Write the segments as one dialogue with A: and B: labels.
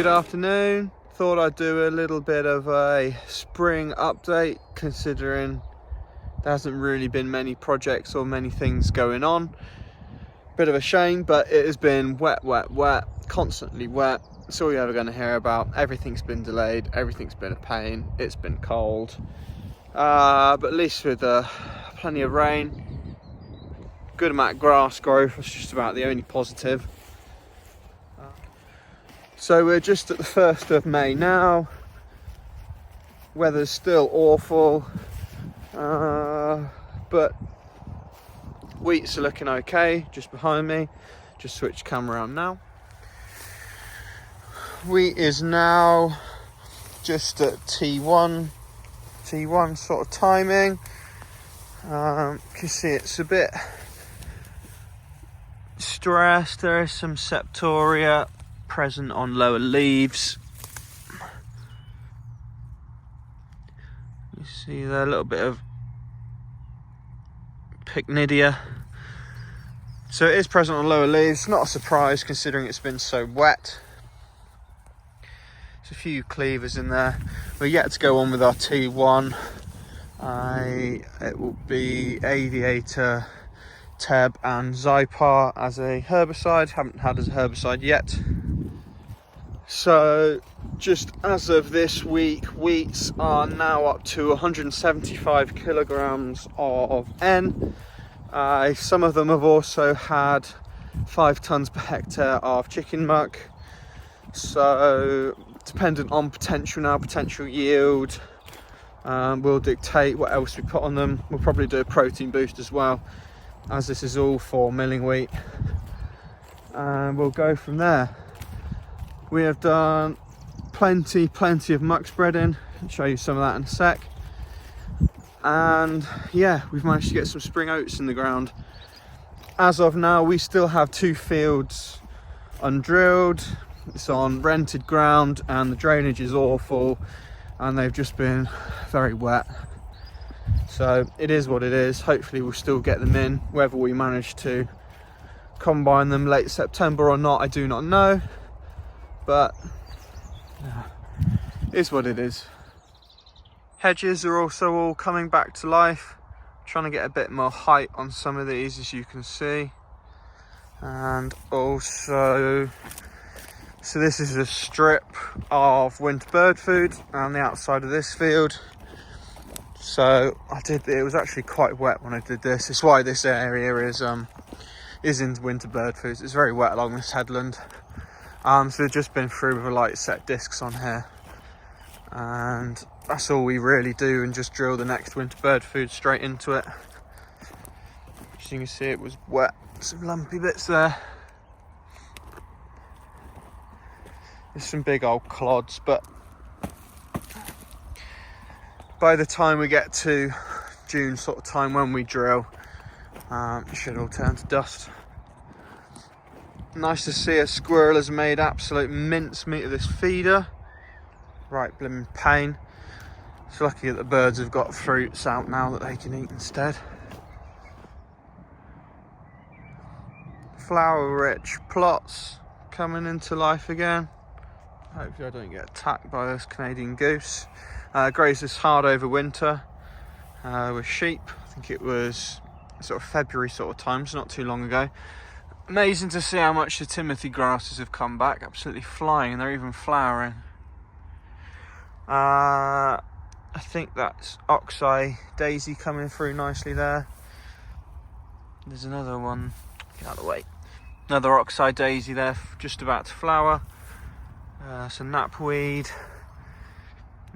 A: Good afternoon. Thought I'd do a little bit of a spring update, considering there hasn't really been many projects or many things going on. Bit of a shame, but it has been wet, constantly wet. It's all you're ever going to hear about. Everything's been delayed, everything's been a pain, it's been cold. But at least with plenty of rain, good amount of grass growth, that's just about the only positive. So we're just at the 1st of May now. Weather's still awful, but wheats are looking okay just behind me. Just switch camera around now. Wheat is now just at T1 sort of timing. You can see it's a bit stressed. There is some septoria present on lower leaves. You see there a little bit of pycnidia. So it is present on lower leaves. Not a surprise considering it's been so wet. There's a few cleavers in there. We're yet to go on with our T1. It will be Aviator, Teb and Zypar as a herbicide. Haven't had as a herbicide yet. So just as of this week, wheats are now up to 175 kilograms of N. Some of them have also had 5 tons per hectare of chicken muck. So dependent on potential yield, will dictate what else we put on them. We'll probably do a protein boost as well, as this is all for milling wheat, and we'll go from there. We have done plenty of muck spreading. I'll show you some of that in a sec. And yeah, we've managed to get some spring oats in the ground. As of now, we still have 2 fields undrilled. It's on rented ground and the drainage is awful, and they've just been very wet. So it is what it is. Hopefully we'll still get them in. Whether we manage to combine them late September or not, I do not know. But yeah, it's what it is. Hedges are also all coming back to life. Trying to get a bit more height on some of these, as you can see. And also, so this is a strip of winter bird food on the outside of this field. So it was actually quite wet when I did this. It's why this area is in winter bird foods. It's very wet along this headland. So we've just been through with a light set discs on here, and that's all we really do, and just drill the next winter bird food straight into it. As you can see, it was wet, some lumpy bits there. There's some big old clods, but by the time we get to June sort of time when we drill, it should all turn to dust. Nice to see a squirrel has made absolute mincemeat of this feeder. Right blimmin' pain. It's lucky that the birds have got fruits out now that they can eat instead. Flower rich plots coming into life again. Hopefully I don't get attacked by this Canadian goose. Grazed this hard over winter with sheep. I think it was sort of February sort of time, so not too long ago. Amazing to see how much the Timothy grasses have come back, absolutely flying, and they're even flowering. I think that's Oxeye Daisy coming through nicely there. There's another one, get out of the way. Another Oxeye Daisy there, just about to flower. Some knapweed.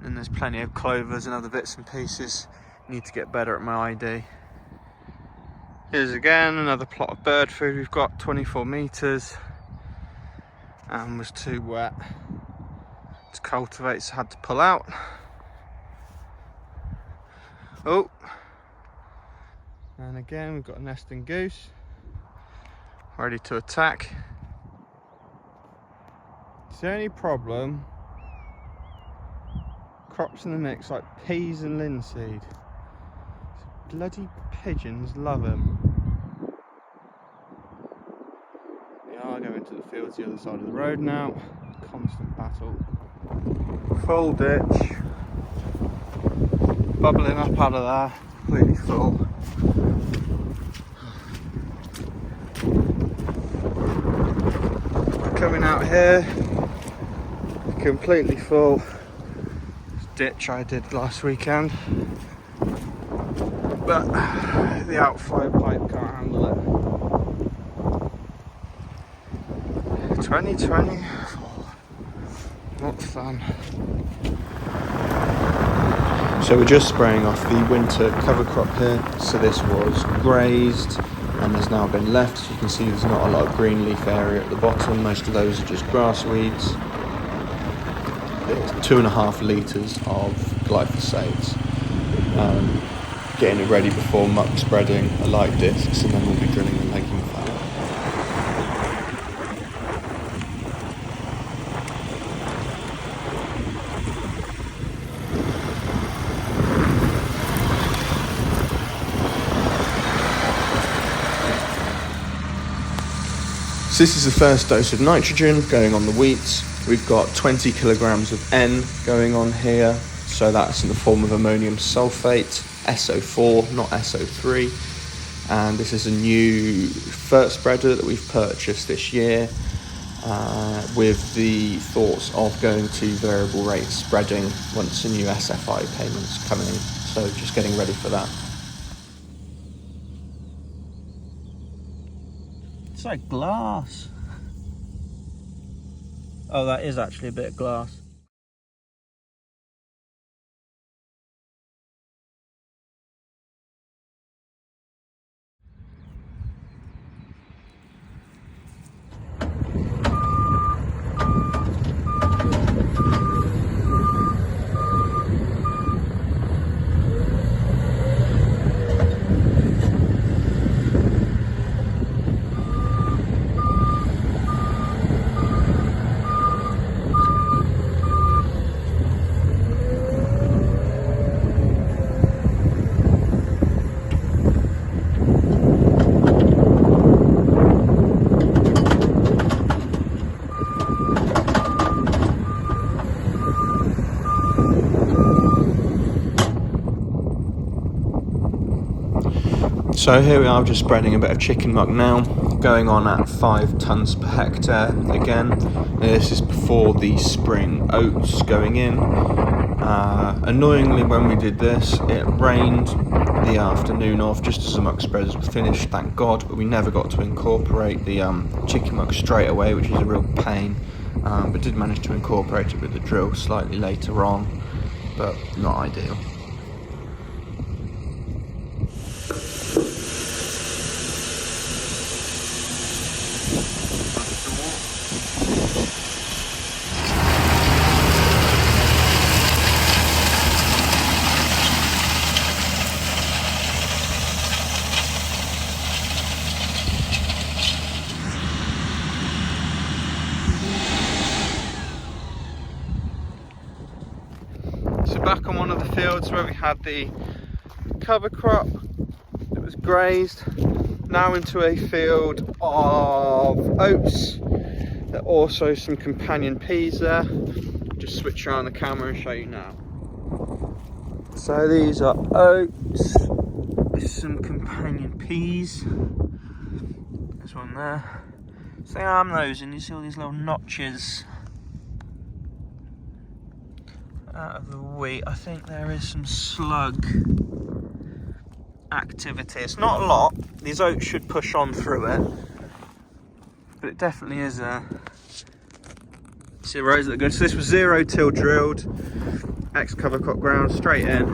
A: And there's plenty of clovers and other bits and pieces. Need to get better at my ID. Here's again another plot of bird food. We've got 24 meters and was too wet to cultivate, so had to pull out. Oh, and again we've got a nesting goose ready to attack. It's the only problem, crops in the mix like peas and linseed. Bloody pigeons love them. They are going into the fields the other side of the road now. Constant battle. Full ditch. Bubbling up out of there, completely full. Coming out here, completely full. Ditch I did last weekend, but the outflow pipe can't handle it. 2020, not fun. So we're just spraying off the winter cover crop here. So this was grazed and has now been left. So you can see there's not a lot of green leaf area at the bottom. Most of those are just grass weeds. There's 2.5 litres of glyphosate. Getting it ready before muck spreading a light discs, and then we'll be drilling the legging fallow. So this is the first dose of nitrogen going on the wheats. We've got 20 kilograms of N going on here. So that's in the form of ammonium sulfate, SO4, not SO3. And this is a new fert spreader that we've purchased this year with the thoughts of going to variable rate spreading once the new SFI payments come in. So just getting ready for that. It's like glass. Oh, that is actually a bit of glass. So here we are, just spreading a bit of chicken muck now, going on at 5 tonnes per hectare again. This is before the spring oats going in. Annoyingly, when we did this, it rained the afternoon of, just as the muck spreaders were finished, thank God, but we never got to incorporate the chicken muck straight away, which is a real pain, but did manage to incorporate it with the drill slightly later on, but not ideal. Back on one of the fields where we had the cover crop that was grazed, now into a field of oats. There are also some companion peas there. Just switch around the camera and show you now. So these are oats with some companion peas. There's one there. So I'm those, and you see all these little notches out of the wheat. I think there is some slug activity. It's not a lot. These oats should push on through it, but it definitely is a. See the rows that are good. So this was 0-till drilled, ex cover crop ground, straight in.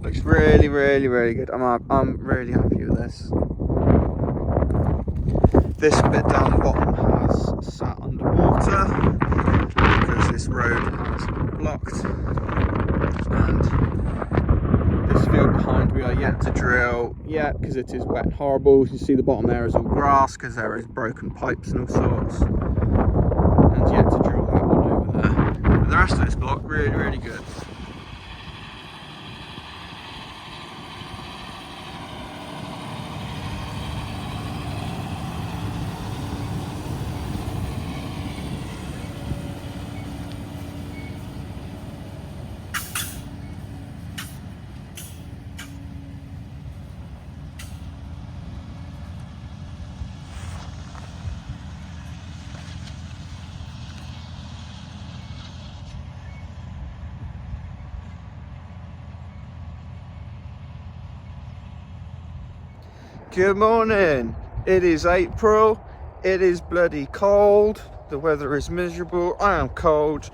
A: Looks really, really, really good. I'm really happy with this. This bit down the bottom has sat underwater because this road is blocked, and this field behind we are yet to drill yet because it is wet and horrible. You can see the bottom there is all grass because there is broken pipes and all sorts, and yet to drill that one over there. But the rest of this block really, really good. Good morning. It is April. It is bloody cold. The weather is miserable. I am cold.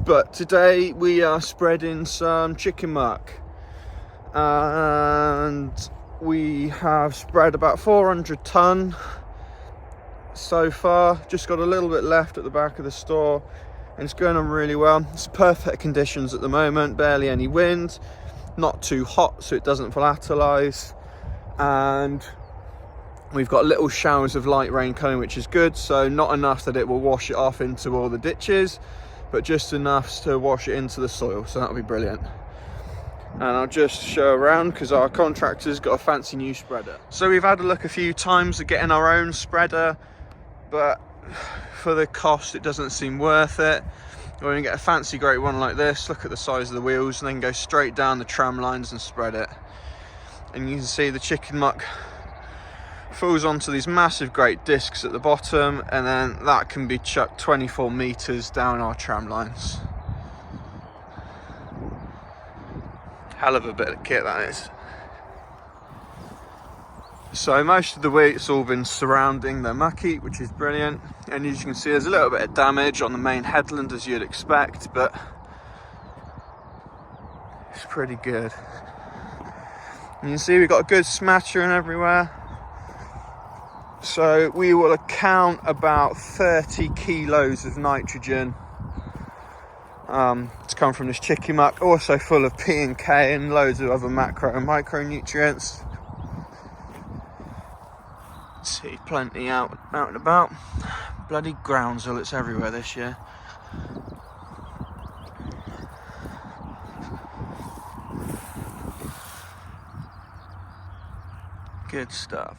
A: But today we are spreading some chicken muck. And we have spread about 400 tonne so far. Just got a little bit left at the back of the store. And it's going on really well. It's perfect conditions at the moment. Barely any wind. Not too hot so it doesn't volatilize. And we've got little showers of light rain coming, which is good. So not enough that it will wash it off into all the ditches, but just enough to wash it into the soil. So that'll be brilliant. And I'll just show around because our contractor's got a fancy new spreader. So we've had a look a few times at getting our own spreader, but for the cost, it doesn't seem worth it. We're gonna get a fancy great one like this. Look at the size of the wheels, and then go straight down the tram lines and spread it. And you can see the chicken muck falls onto these massive great discs at the bottom, and then that can be chucked 24 meters down our tram lines. Hell of a bit of kit that is. So most of the week's all been surrounding the muck heap, which is brilliant. And as you can see, there's a little bit of damage on the main headland, as you'd expect, but it's pretty good. And you can see we've got a good smattering everywhere. So we will account about 30 kilos of nitrogen to come from this chicken muck, also full of P and K and loads of other macro and micronutrients. See plenty out and about. Bloody groundsel, it's everywhere this year. Good stuff.